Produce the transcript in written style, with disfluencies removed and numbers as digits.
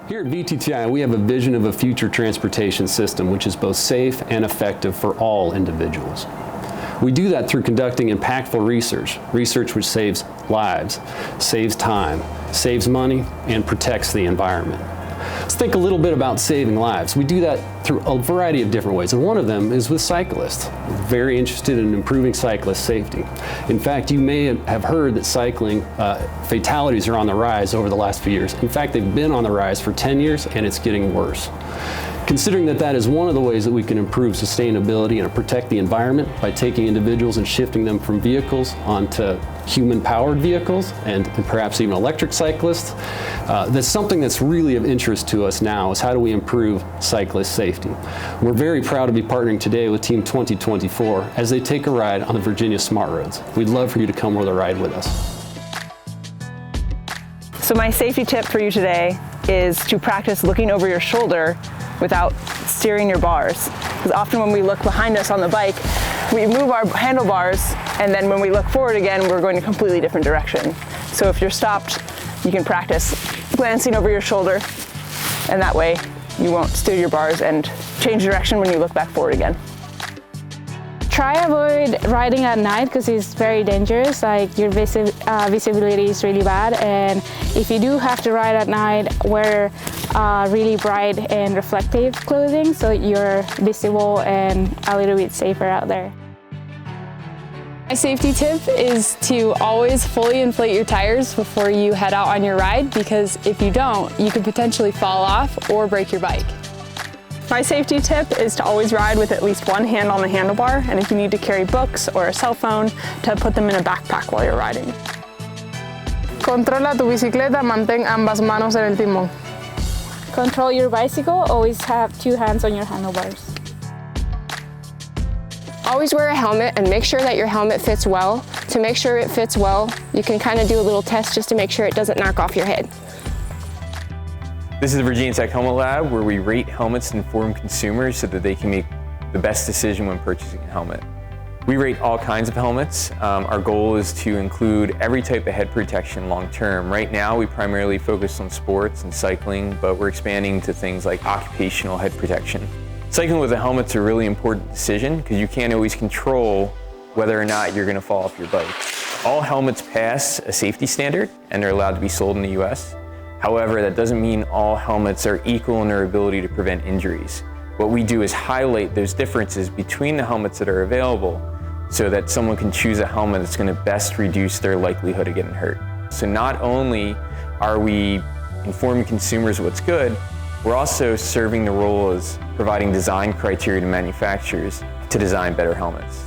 Here at VTTI, we have a vision of a future transportation system which is both safe and effective for all individuals. We do that through conducting impactful research which saves lives, saves time, saves money, and protects the environment. Let's think a little bit about saving lives. We do that through a variety of different ways, and one of them is with cyclists. We're very interested in improving cyclist safety. In fact, you may have heard that cycling fatalities are on the rise over the last few years. In fact, they've been on the rise for 10 years, and it's getting worse. Considering that that is one of the ways that we can improve sustainability and protect the environment by taking individuals and shifting them from vehicles onto human-powered vehicles and perhaps even electric cyclists, that's something that's really of interest to us now is how do we improve cyclist safety. We're very proud to be partnering today with Team 2024 as they take a ride on the Virginia Smart Roads. We'd love for you to come on the ride with us. So my safety tip for you today is to practice looking over your shoulder without steering your bars. Because often when we look behind us on the bike, we move our handlebars, and then when we look forward again, we're going a completely different direction. So if you're stopped, you can practice glancing over your shoulder, and that way you won't steer your bars and change direction when you look back forward again. Try avoid riding at night because it's very dangerous. Like your visibility is really bad, and if you do have to ride at night, wear really bright and reflective clothing so you're visible and a little bit safer out there. My safety tip is to always fully inflate your tires before you head out on your ride, because if you don't, you could potentially fall off or break your bike. My safety tip is to always ride with at least one hand on the handlebar, and if you need to carry books or a cell phone, to put them in a backpack while you're riding. Controla tu bicicleta, mantén ambas manos en el timón. Control your bicycle, always have two hands on your handlebars. Always wear a helmet and make sure that your helmet fits well. To make sure it fits well, you can kind of do a little test just to make sure it doesn't knock off your head. This is the Virginia Tech Helmet Lab, where we rate helmets and inform consumers so that they can make the best decision when purchasing a helmet. We rate all kinds of helmets. Our goal is to include every type of head protection long term. Right now, we primarily focus on sports and cycling, but we're expanding to things like occupational head protection. Cycling with a helmet's a really important decision because you can't always control whether or not you're going to fall off your bike. All helmets pass a safety standard and they're allowed to be sold in the US. However, that doesn't mean all helmets are equal in their ability to prevent injuries. What we do is highlight those differences between the helmets that are available so that someone can choose a helmet that's going to best reduce their likelihood of getting hurt. So not only are we informing consumers what's good, we're also serving the role as providing design criteria to manufacturers to design better helmets.